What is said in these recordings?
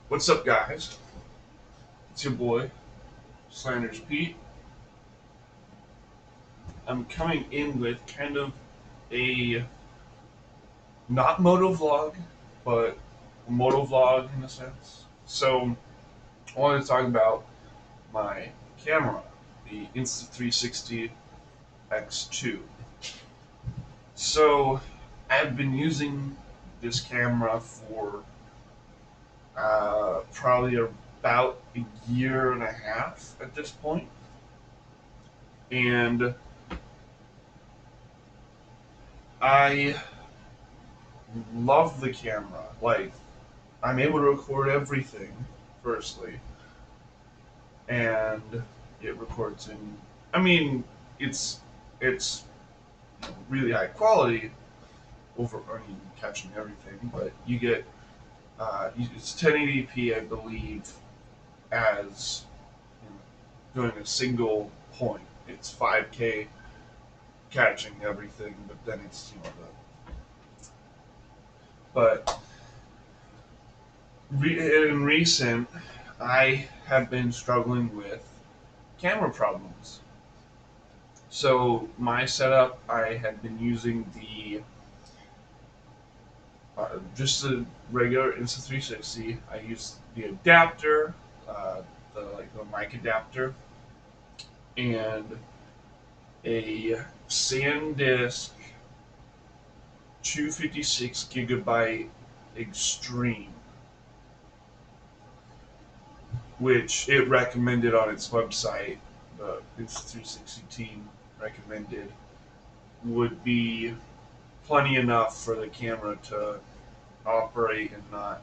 What's up, guys? It's your boy, Slanders Pete. I'm coming in with kind of a not moto vlog, but a moto vlog in a sense. So, I wanted to talk about my camera, the Insta360 X2. So, I've been using this camera for probably about a year and a half at this point, and I love the camera. Like, I'm able to record everything, firstly, and it records in. I mean, it's really high quality over. I mean, catching everything, but you get it's 1080p, I believe, as doing a single point. It's 5K catching everything, but then it's but in recent, I have been struggling with camera problems. So my setup, I had been using the just the regular Insta360. I used the adapter, the mic adapter, and a SanDisk 256 gigabyte Extreme, which it recommended on its website. The Insta360 team recommended would be plenty enough for the camera to operate and not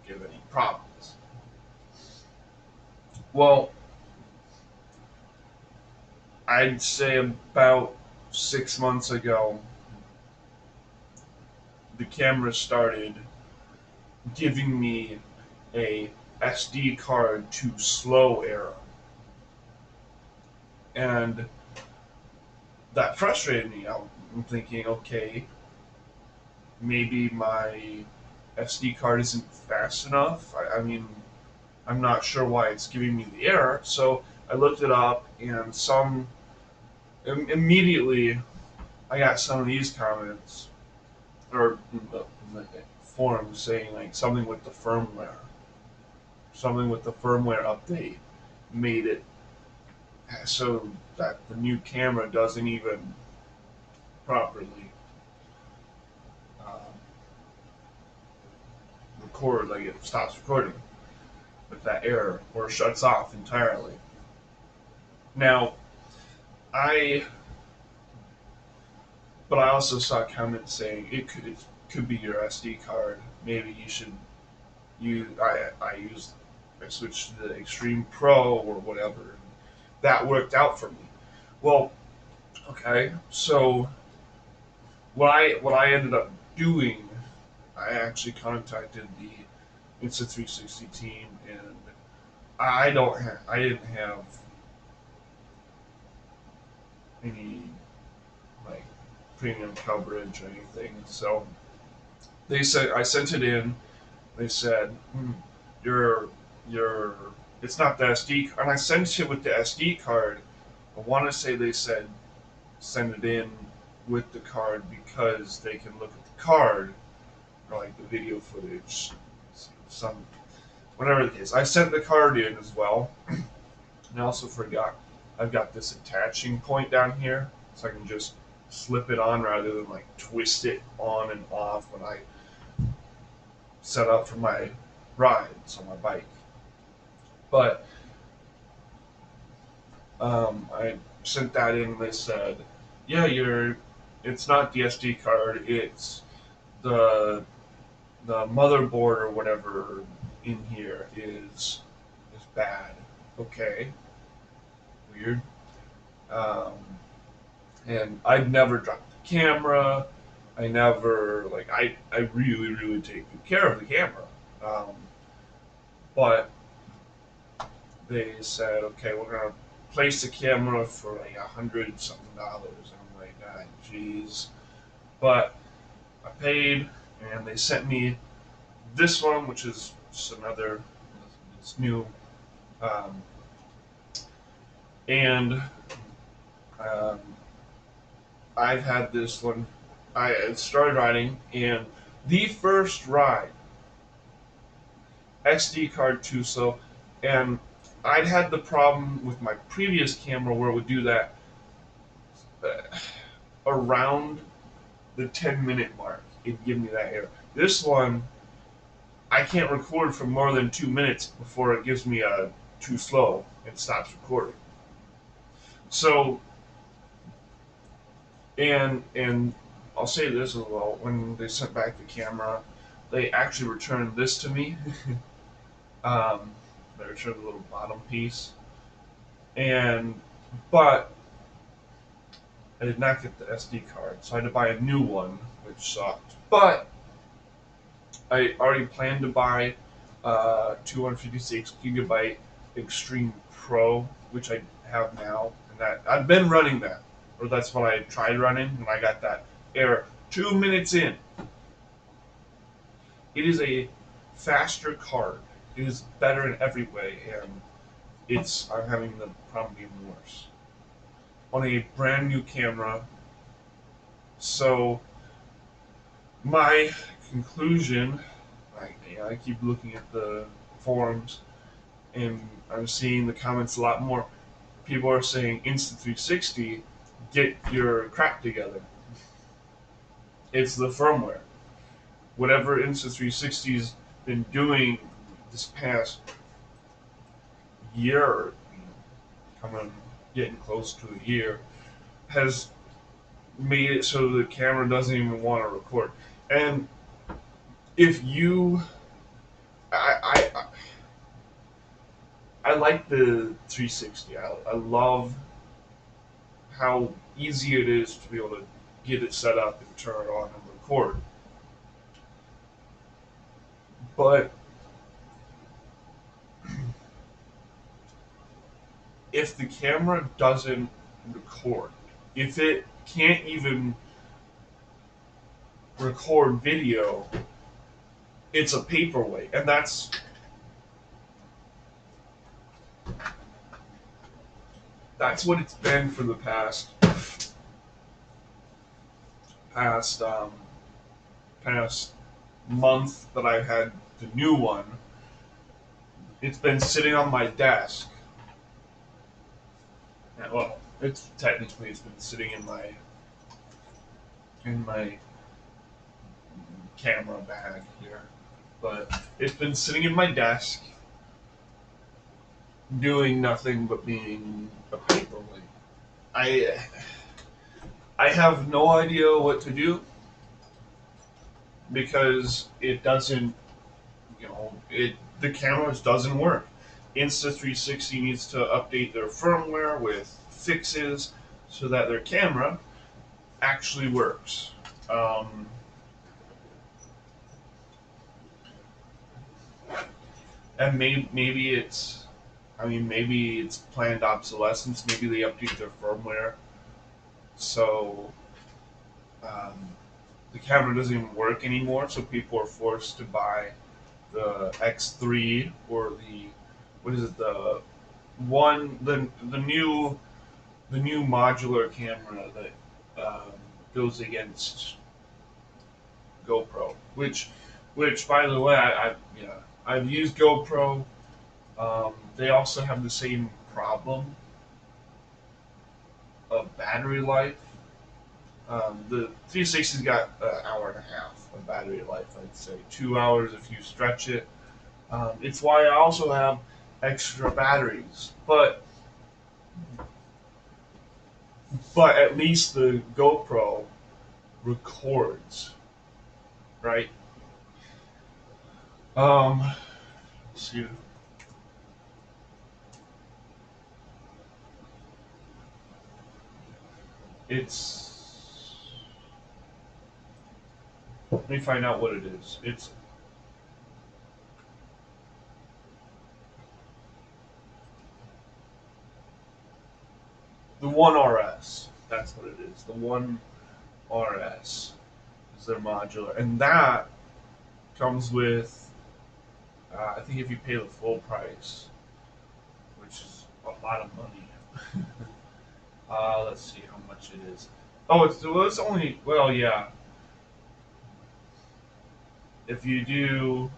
give any problems. Well, I'd say about 6 months ago, the camera started giving me a SD card to slow error. And that frustrated me. I'm thinking, okay, maybe my SD card isn't fast enough. I mean, I'm not sure why it's giving me the error. So I looked it up, and immediately I got some of these comments or in the forums saying like something with the firmware update made it so that the new camera doesn't even properly um, record, like it stops recording with that error or shuts off entirely. Now, I but I also saw comments saying it could be your SD card. Maybe you should use I switched to the Extreme Pro or whatever. That worked out for me. Well, okay, so what I ended up doing, I actually contacted the Insta360 team, and I didn't have any like premium coverage or anything. So they said I sent it in. They said your your it's not the SD card, and I sent it with the SD card. I want to say they said send it in with the card because they can look at the card or like the video footage, some whatever the case. I sent the card in as well, and I also forgot I've got this attaching point down here, so I can just slip it on rather than like twist it on and off when I set up for my rides on my bike. But I sent that in, and they said, "Yeah, it's not the SD card. It's the the motherboard or whatever in here is bad." Okay, weird. Um, and I've never dropped the camera. I never I really take good care of the camera. Um, but they said, okay, we're gonna place the camera for like $100 something. I'm like, ah, jeez. But I paid, and they sent me this one, which is Just another, it's new, um, and um, I've had this one. I started riding, and the first ride, SD card too slow, and I'd had the problem with my previous camera where it would do that around the 10-minute mark. It'd give me that error. This one, I can't record for more than 2 minutes before it gives me a too slow and stops recording. So, and I'll say this as well. When they sent back the camera, they actually returned this to me. They returned the little bottom piece, and but I did not get the SD card, so I had to buy a new one, which sucked. But I already planned to buy 256 gigabyte Extreme Pro, which I have now, and that I've been running that, or that's what I tried running when I got that error 2 minutes in. It is a faster card. It is better in every way, and I'm having the problem even worse on a brand new camera. So my conclusion, I keep looking at the forums, and I'm seeing the comments a lot more. People are saying Insta360, get your crap together. It's the firmware. Whatever Insta360's been doing this past year, coming getting close to a year, has made it so the camera doesn't even want to record. And if you, I, I like the 360. I love how easy it is to be able to get it set up and turn it on and record. But if the camera doesn't record, if it can't even record video, it's a paperweight, and that's what it's been for the past past month that I've had the new one. It's been sitting on my desk. Well, it's been sitting in my camera bag here, but it's been sitting in my desk doing nothing but being a paperweight. I I have no idea what to do because it doesn't, the cameras doesn't work. Insta360 needs to update their firmware with fixes so that their camera actually works. And maybe it's planned obsolescence. Maybe they update their firmware so um, the camera doesn't even work anymore. So people are forced to buy the X3 or the what is it the new modular camera that goes against GoPro, which by the way I've used GoPro. They also have the same problem of battery life. The 360's got an hour and a half of battery life. I'd say 2 hours if you stretch it. It's why I also have extra batteries, but at least the GoPro records, right? Let's see. It's Let me find out what it is. It's the One RS. That's what it is. The One RS is their modular, and that comes with I think if you pay the full price, which is a lot of money. Let's see how much it is. Oh, it's only, well, yeah. If you do,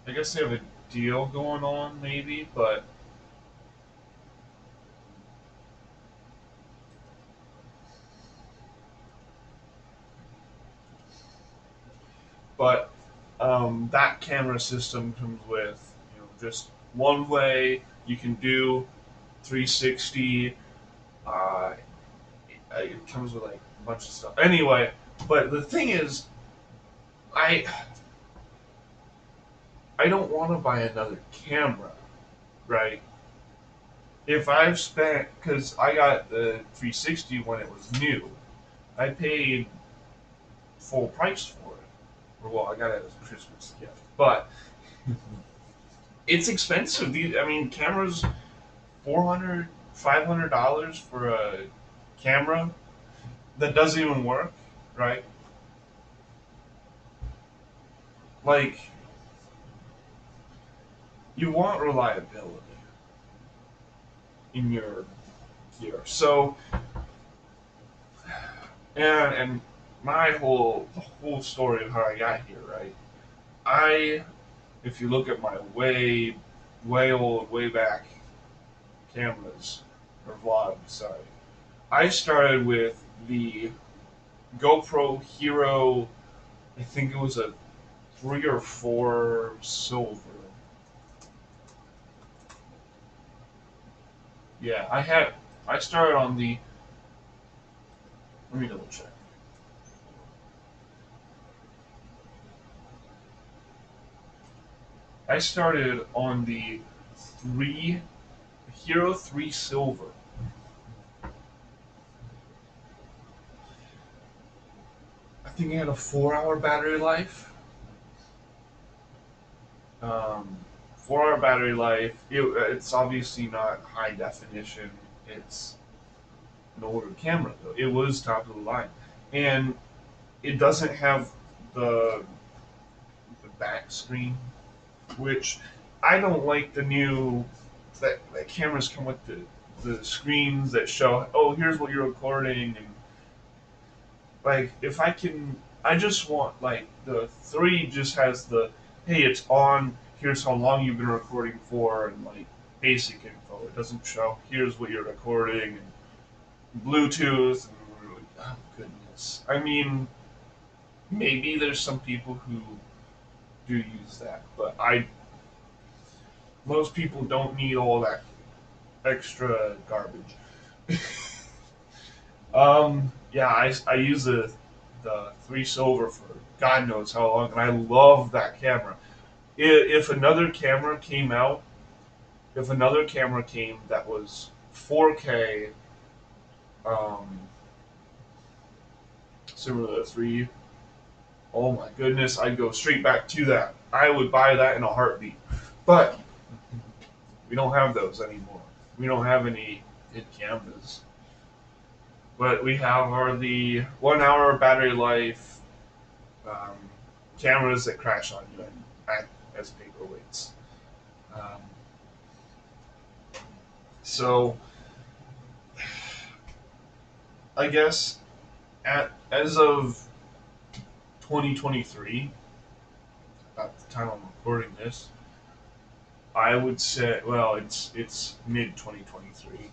I guess they have a deal going on, maybe, but that camera system comes with, just one way. You can do 360. Uh, it comes with like a bunch of stuff. Anyway, but the thing is, I I don't want to buy another camera, right? If I've spent, because I got the 360 when it was new, I paid full price for it. Or well, I got it as a Christmas gift, but it's expensive. I mean, cameras, 400, $500 for a camera that doesn't even work, right? Like, you want reliability in your gear. So, and my the whole story of how I got here, right? I, if you look at my way old, way back cameras or vlogs, sorry, I started with the GoPro Hero. I think it was a 3 or 4 silver. Yeah, I started on the. Let me double check. I started on the three Hero 3 Silver. I think it had a 4-hour battery life. Um, 4-hour battery life. It's obviously not high definition. It's an older camera though. It was top of the line, and it doesn't have the the back screen, which I don't like the new that cameras come with the screens that show, oh, here's what you're recording, and like if I can, I just want like the three just has the, hey, it's on, here's how long you've been recording for, and like basic info. It doesn't show here's what you're recording and Bluetooth and oh goodness. I mean, maybe there's some people who do use that, but I most people don't need all that extra garbage. Yeah, I use the 3 silver for God knows how long, and I love that camera. If another camera came out, if another camera came that was 4K, um, similar to the 3, oh my goodness, I'd go straight back to that. I would buy that in a heartbeat. But we don't have those anymore. We don't have any good cameras. But we have are the 1 hour battery life um, cameras that crash on you and act as paperweights. Um, so I guess as of 2023, at the time I'm recording this, I would say, well, it's mid 2023.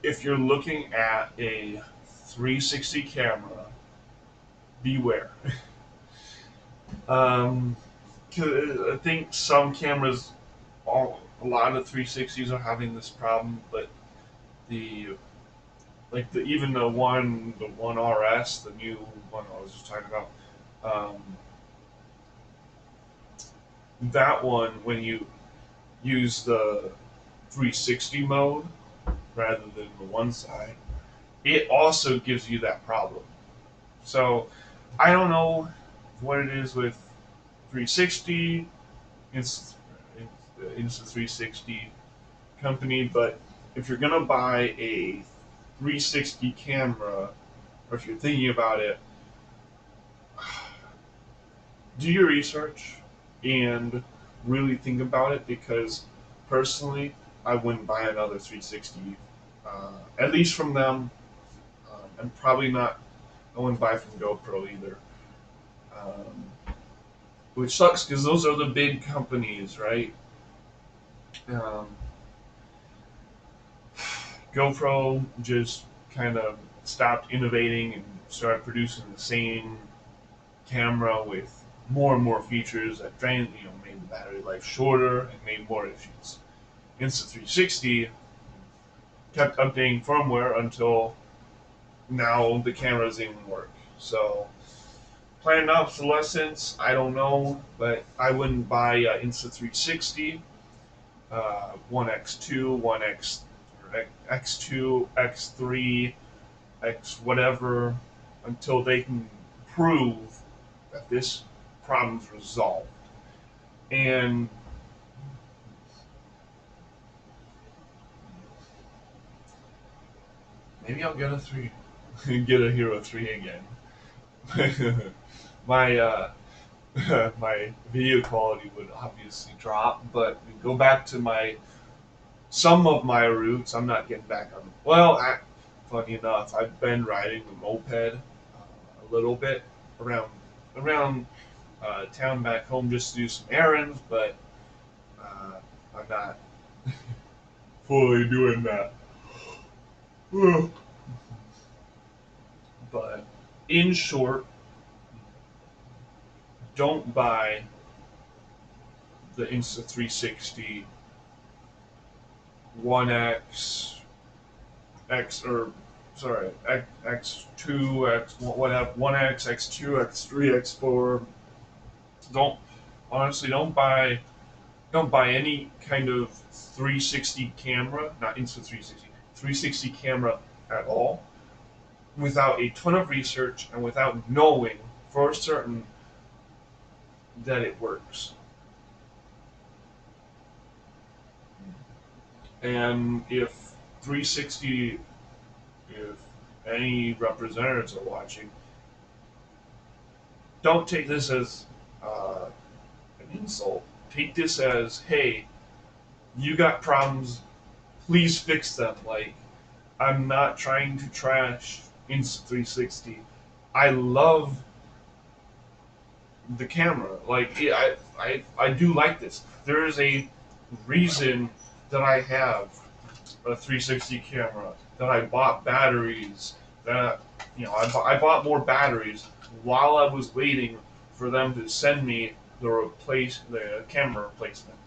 If you're looking at a 360 camera, beware. 'Cause I think some cameras, a lot of 360s are having this problem, but the even the one RS, the new one I was just talking about, um, that one when you use the 360 mode rather than the one side, it also gives you that problem. So I don't know what it is with 360. It's the Insta360 company, but if you're gonna buy a 360 camera, or if you're thinking about it, do your research. and really think about it, because personally, I wouldn't buy another 360, at least from them, and probably not. I wouldn't buy from GoPro either, which sucks because those are the big companies, right? Um, GoPro just kind of stopped innovating and started producing the same camera with more and more features that made the battery life shorter and made more issues. Insta360 kept updating firmware until now the camera doesn't even work. So planned obsolescence, I don't know, but I wouldn't buy Insta360, One X2, One X, X2, X3, X whatever, until they can prove that this problem's resolved. And maybe I'll get a 3, get a Hero 3 again. my my video quality would obviously drop, but go back to my some of my routes. I'm not getting back on. Well, funny enough, I've been riding the moped a little bit around town back home just to do some errands, but I'm not fully doing that. But in short, don't buy the Insta360 One X, X or sorry, X2, X whatever, One X, X2, X3, X4. Don't honestly don't buy any kind of 360 camera, not Insta360, 360 camera at all, without a ton of research and without knowing for certain that it works. And if 360, if any representatives are watching, don't take this as an insult. Take this as, hey, you got problems, please fix them. Like, I'm not trying to trash Insta360. I love the camera. Like, yeah, I do like this. There is a reason that I have a 360 camera, that I bought batteries, that, I bought more batteries while I was waiting for them to send me the camera replacement.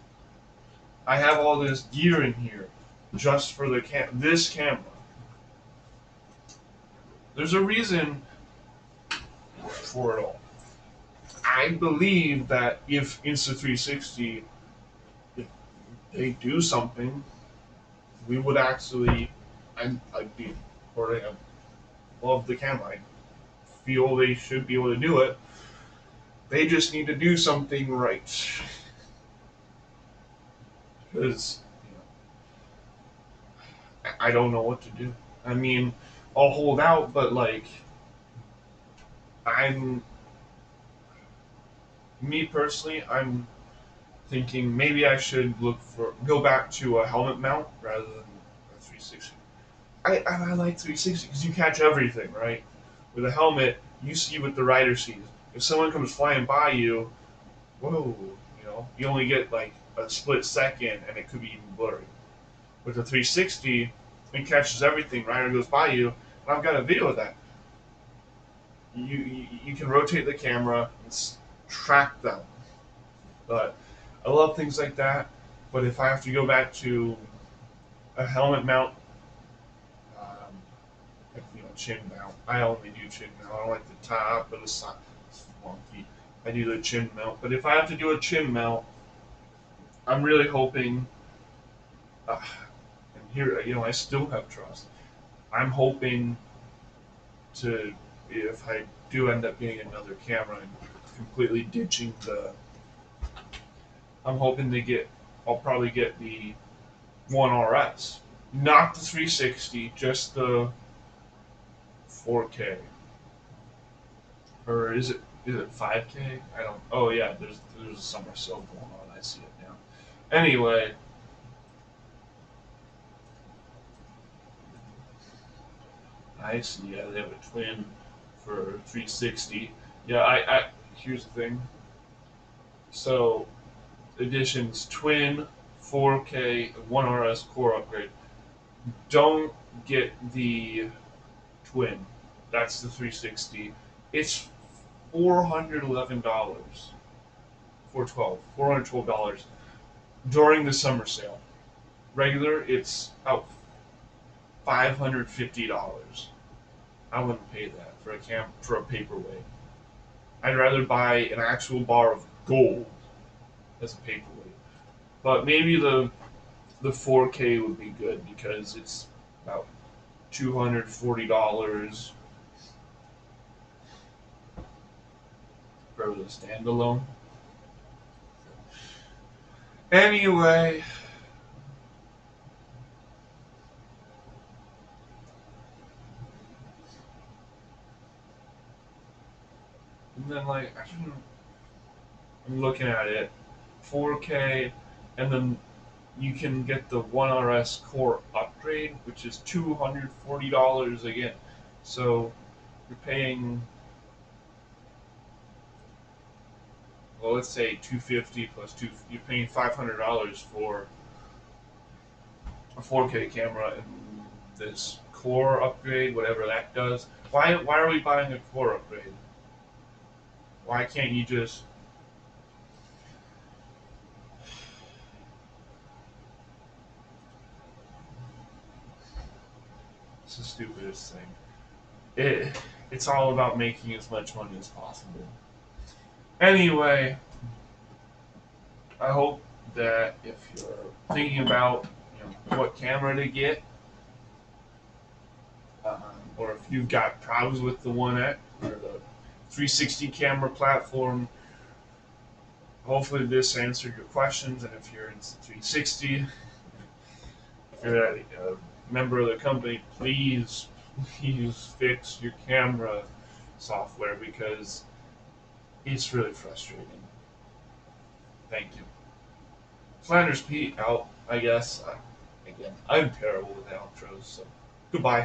I have all this gear in here just for this camera. There's a reason for it all. I believe that if Insta360, if they do something, we would actually, I'd be, or I love the camera. I feel they should be able to do it. They just need to do something right. Because I don't know what to do. I mean, I'll hold out, but like, I'm, me personally, I'm thinking maybe I should go back to a helmet mount rather than a 360. I like 360 because you catch everything, right? With a helmet, you see what the rider sees. If someone comes flying by you, whoa, you only get like a split second, and it could be even blurry. With the 360, it catches everything. Rider goes by you, and I've got a video of that. You can rotate the camera and track them. But I love things like that. But if I have to go back to a helmet mount, um, like, chin mount, I only do chin mount. I don't like the top or the side. It's wonky. I do the chin mount. But if I have to do a chin mount, I'm really hoping. And here, I still have trust. I'm hoping to, if I do end up getting another camera and completely ditching I'm hoping I'll probably get the One RS, not the 360, just the 4K, or is it? Is it 5K? I don't. Oh yeah, there's a summer sale going on. I see it now. Anyway, I see. Yeah, they have a twin for 360. Yeah, I here's the thing. So editions twin, 4K, 1RS core upgrade. Don't get the twin. That's the 360. It's $411. $412 during the summer sale. Regular, it's about $550. I wouldn't pay that for a paperweight. I'd rather buy an actual bar of gold as a paperweight. But maybe the 4K would be good because it's about $240 for the standalone. Anyway, and then like I'm looking at it, 4K, and then you can get the 1RS Core upgrade, which is $240 again. So you're paying, well, let's say 250 plus two. You're paying $500 for a 4K camera and this Core upgrade, whatever that does. Why are we buying a Core upgrade? Why can't you just? It's the stupidest thing. It's all about making as much money as possible. Anyway, I hope that if you're thinking about what camera to get, or if you've got problems with the One X or the 360 camera platform, hopefully this answered your questions. And if you're in 360, if you're a member of the company, please fix your camera software because it's really frustrating. Thank you. Flanders Pete out, I guess. Again, I'm terrible with outros, so goodbye.